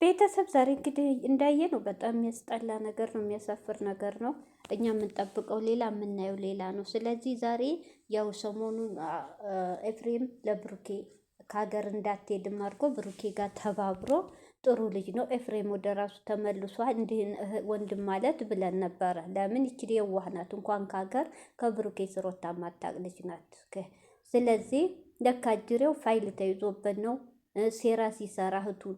ቤተሰብ ዛሬ እንግዲህ እንዳየ ነው። በጣም የሚያስጠላ ነገር ነው፣ የሚያሳፍር ነገር ነው። እኛ የምንጠብቀው ሌላ የምናየው ሌላ ነው። ስለዚህ ዛሬ ያው ሰሞኑን ኤፍሬም ለብሩኬ ከሀገር እንዳትሄድም አድርጎ ብሩኬ ጋር ተባብሮ ጥሩ ልጅ ነው። ኤፍሬም ወደ ራሱ ተመልሷል። እንዲህን ወንድም ማለት ብለን ነበረ። ለምን ይችል የዋህ ናት። እንኳን ከሀገር ከብሩኬ ስሮታ ማታቅ ልጅ ናት። ስለዚህ ለካ ጅሬው ፋይል ተይዞበት ነው ሴራ ሲሰራ እህቱን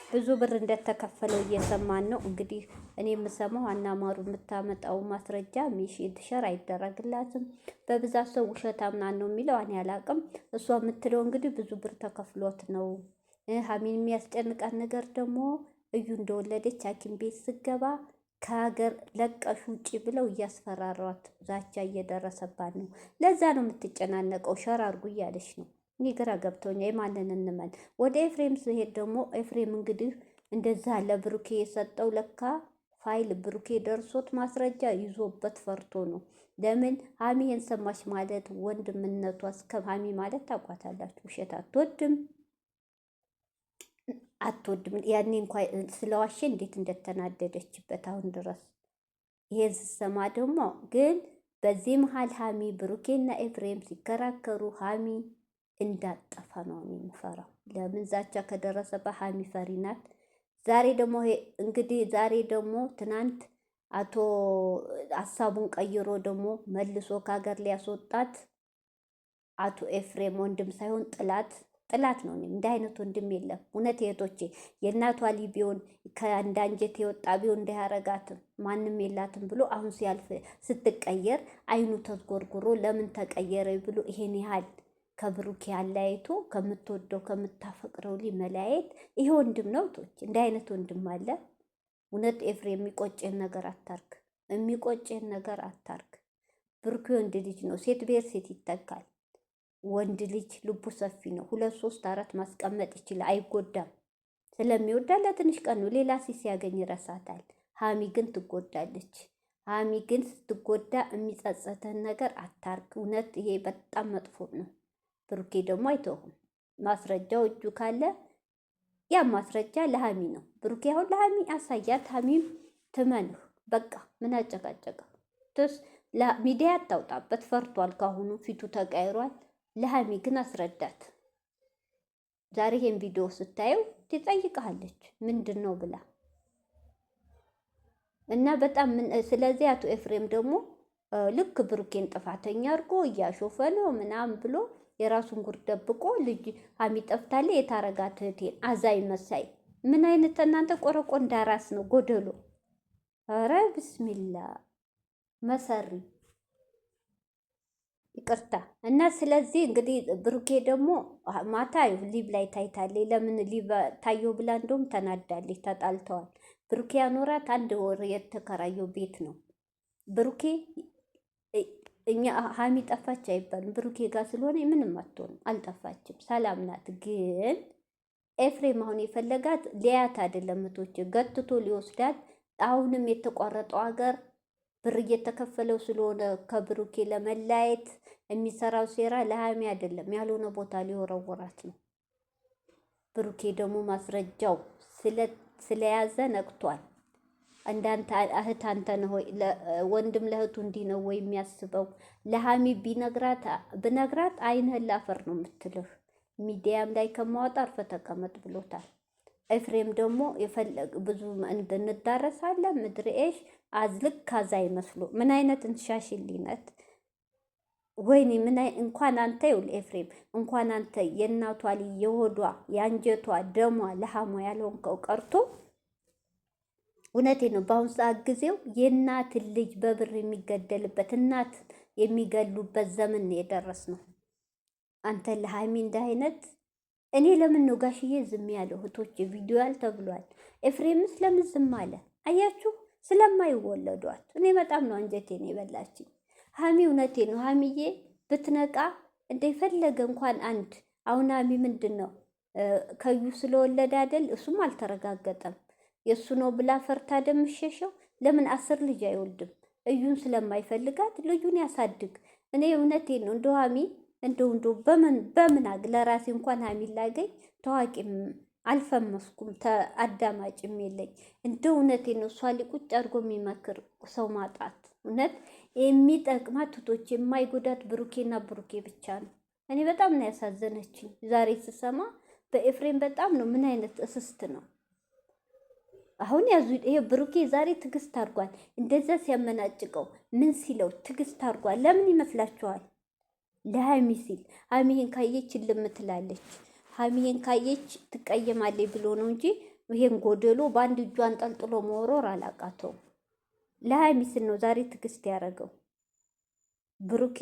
ብዙ ብር እንደተከፈለው እየሰማን ነው። እንግዲህ እኔ የምሰማው አናማሩ የምታመጣው ማስረጃ ሚሽድ ሸር አይደረግላትም። በብዛት ሰው ውሸት አምናን ነው የሚለው፣ እኔ አላቅም። እሷ የምትለው እንግዲህ ብዙ ብር ተከፍሎት ነው። ሀሚን የሚያስጨንቃት ነገር ደግሞ እዩ እንደወለደች ሐኪም ቤት ስገባ ከሀገር ለቀሽ ውጪ ብለው እያስፈራሯት ዛቻ እየደረሰባት ነው። ለዛ ነው የምትጨናነቀው። ሸር አድርጉ እያለች ነው። እኔ ግራ ገብቶኛ የማንን እንመን? ወደ ኤፍሬም ስሄድ ደግሞ ኤፍሬም እንግዲህ እንደዛ ለብሩኬ የሰጠው ለካ ፋይል ብሩኬ ደርሶት ማስረጃ ይዞበት ፈርቶ ነው። ለምን ሀሚን ሰማች ማለት ወንድምነቷ እስከ ሀሚ ማለት ታውቋታላችሁ። ውሸት አትወድም። ያኔ እንኳ ስለዋሸ እንዴት እንደተናደደችበት አሁን ድረስ ይሄን ስሰማ ደግሞ ግን በዚህ መሀል ሀሚ ብሩኬና ኤፍሬም ሲከራከሩ ሀሚ እንዳጠፋ ነው የምፈራው። ለምን ዛቻ ከደረሰባት ሀሚ ፈሪ ናት። ዛሬ ደግሞ ትናንት አቶ ሀሳቡን ቀይሮ ደግሞ መልሶ ከሀገር ሊያስወጣት አቶ ኤፍሬም ወንድም ሳይሆን ጥላት ነው። እንደ አይነት ወንድም የለም። እውነት እህቶቼ የእናቷ ሊ ቢሆን ከአንድ አንጀት የወጣ ቢሆን እንዳያረጋትም ማንም የላትም ብሎ አሁን ሲያልፍ ስትቀየር አይኑ ተጎርጉሮ ለምን ተቀየረ ብሎ ይሄን ያህል ከብሩኬ አለያይቶ ከምትወደው ከምታፈቅረው መለያየት ይሄ ወንድም ነው። ቶች እንደ አይነት ወንድም አለ። እውነት ኤፍሬም የሚቆጭን ነገር አታርግ፣ የሚቆጭን ነገር አታርግ። ብሩኬ ወንድ ልጅ ነው። ሴት ብሔር ሴት ይተካል። ወንድ ልጅ ልቡ ሰፊ ነው። 2 3 4 ማስቀመጥ ይችላል፣ አይጎዳም። ስለሚወዳ ለትንሽ ቀን ነው፣ ሌላ ሴት ሲያገኝ ይረሳታል። ሀሚ ግን ትጎዳለች። ሀሚ ግን ስትጎዳ የሚጸጸተን ነገር አታርግ። እውነት ይሄ በጣም መጥፎ ነው። ብሩኬ ደግሞ አይተውም። ማስረጃው እጁ ካለ ያ ማስረጃ ለሀሚ ነው። ብሩኬ አሁን ለሀሚ አሳያት፣ ሀሚም ትመንህ። በቃ ምን አጨቃጨቀ? ሚዲያ አታውጣበት፣ ፈርቷል። ካሁኑ ፊቱ ተቀይሯል። ለሀሚ ግን አስረዳት። ዛሬ ይሄን ቪዲዮ ስታየው ትጠይቃለች ምንድን ነው ብላ እና በጣም ስለዚህ አቶ ኤፍሬም ደግሞ ልክ ብሩኬን ጥፋተኛ አድርጎ እያሾፈ ነው ምናምን ብሎ የራሱን ጉር ደብቆ ልጅ ሀሚ ጠፍታለች የታረጋት እህቴን አዛይ መሳይ ምን አይነት እናንተ ቆረቆ እንዳራስ ነው ጎደሎ። ኧረ ብስሚላ መሰሪ ይቅርታ። እና ስለዚህ እንግዲህ ብሩኬ ደግሞ ማታ ሊቭ ላይ ታይታለች። ለምን ሊቭ ታየው ብላ እንደውም ተናዳለች። ተጣልተዋል። ብሩኬ ያኖራት 1 ወር የተከራየው ቤት ነው። ብሩኬ እኛ ሀሚ ጠፋች አይባልም። ብሩኬ ጋር ስለሆነ ምንም አትሆንም፣ አልጠፋችም፣ ሰላም ናት። ግን ኤፍሬም አሁን የፈለጋት ሊያት አይደለም እህቶች፣ ገትቶ ሊወስዳት አሁንም የተቋረጠው ሀገር ብር እየተከፈለው ስለሆነ ከብሩኬ ለመለያየት የሚሰራው ሴራ ለሀሚ አይደለም፣ ያልሆነ ቦታ ሊወረወራት ነው። ብሩኬ ደግሞ ማስረጃው ስለያዘ ነቅቷል። እንዳንተ እህት አንተ ነው ወይ ወንድም ለእህቱ እንዲህ ነው ወይ የሚያስበው? ለሀሚ ብነግራት አይንህን ላፈር ነው የምትልህ። ሚዲያም ላይ ከማወጣ አርፈ ተቀመጥ ብሎታል። ኤፍሬም ደግሞ የፈለግ ብዙ እንዳረሳለን ምድርኤሽ አዝልክ ካዛ ይመስሉ ምን አይነት እንሻሽሊነት ወይኔ ምን እንኳን አንተ ይውል ኤፍሬም እንኳን አንተ የእናቷ ልጅ የሆዷ የአንጀቷ ደሟ ለሐሟ ያልሆንከው ቀርቶ እውነቴ ነው። በአሁኑ ሰዓት ጊዜው የእናት ልጅ በብር የሚገደልበት እናት የሚገሉበት ዘመን የደረስ ነው። አንተ ለሃይሚ እንደ አይነት እኔ ለምን ነው ጋሽዬ ዝም ያለው? እህቶች ቪዲዮ ያልተብሏል። ኤፍሬምስ ለምን ዝም አለ? አያችሁ ስለማይወለዷት። እኔ በጣም ነው አንጀቴን የበላችኝ ሀሚ። እውነቴ ነው ሀሚዬ ብትነቃ እንደፈለገ እንኳን አንድ አሁን ሀሚ ምንድን ነው ከዩ ስለወለደ አይደል? እሱም አልተረጋገጠም የእሱ ነው ብላ ፈርታ ደምሸሸው። ለምን 10 ልጅ አይወልድም? እዩን ስለማይፈልጋት ልጁን ያሳድግ። እኔ እውነቴን ነው እንደ ሀሚ እንደው በምን ለራሴ እንኳን ሀሚል ላገኝ ታዋቂም አልፈመስኩም አዳማጭም የለኝ። እንደ እውነቴን ነው። እሷ ሊቁጭ አድርጎ የሚመክር ሰው ማጣት እውነት የሚጠቅማት ትቶች የማይጎዳት ብሩኬና ብሩኬ ብቻ ነው። እኔ በጣም ነው ያሳዘነችኝ ዛሬ ስሰማ በኤፍሬም በጣም ነው። ምን አይነት እስስት ነው አሁን ያዙ። ይሄ ብሩኬ ዛሬ ትግስት አድርጓል። እንደዛ ሲያመናጭቀው ምን ሲለው ትግስት አድርጓል። ለምን ይመስላችኋል? ለሀሚ ሲል ሀሚን ካየች ልም ትላለች፣ ሀሚን ካየች ትቀየማለች ብሎ ነው እንጂ ይሄን ጎደሎ በአንድ እጁ አንጠልጥሎ መወሮር አላቃተው። ለሀሚ ሲል ነው ዛሬ ትግስት ያደረገው። ብሩኬ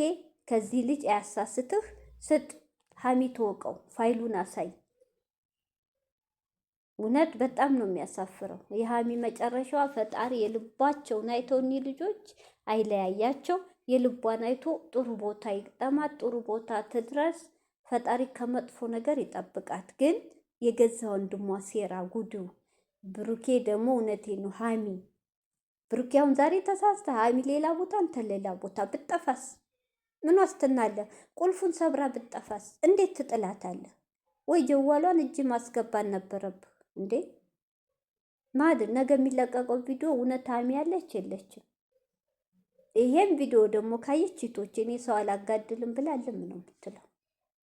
ከዚህ ልጅ አያሳስትህ፣ ስጥ፣ ሀሚ ተወቀው፣ ፋይሉን አሳይ። እውነት በጣም ነው የሚያሳፍረው። የሀሚ መጨረሻዋ ፈጣሪ የልባቸውን አይተው እኒህ ልጆች አይለያያቸው። የልቧን አይቶ ጥሩ ቦታ ይግጠማት፣ ጥሩ ቦታ ትድረስ። ፈጣሪ ከመጥፎ ነገር ይጠብቃት። ግን የገዛ ወንድሟ ሴራ ጉዱ። ብሩኬ ደግሞ እውነቴ ነው ሀሚ ብሩኬ አሁን ዛሬ ተሳስተ ሀሚ ሌላ ቦታ አንተ ሌላ ቦታ ብጠፋስ ምን ዋስትና አለ? ቁልፉን ሰብራ ብጠፋስ እንዴት ትጥላታለህ? ወይ ጀዋሏን እጅ ማስገባት ነበረብህ እንዴ? ማድር ነገ የሚለቀቀው ቪዲዮ እውነት ሀሚ ያለች የለችም? ይሄን ቪዲዮ ደግሞ ካየች ቶች እኔ ሰው አላጋድልም ብላ ልም ነው የምትለው።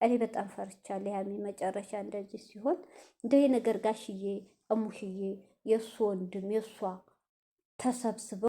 እኔ በጣም ፈርቻለሁ። የሀሚ መጨረሻ እንደዚህ ሲሆን እንደ ነገር ጋሽዬ እሙሽዬ የእሱ ወንድም የእሷ ተሰብስበው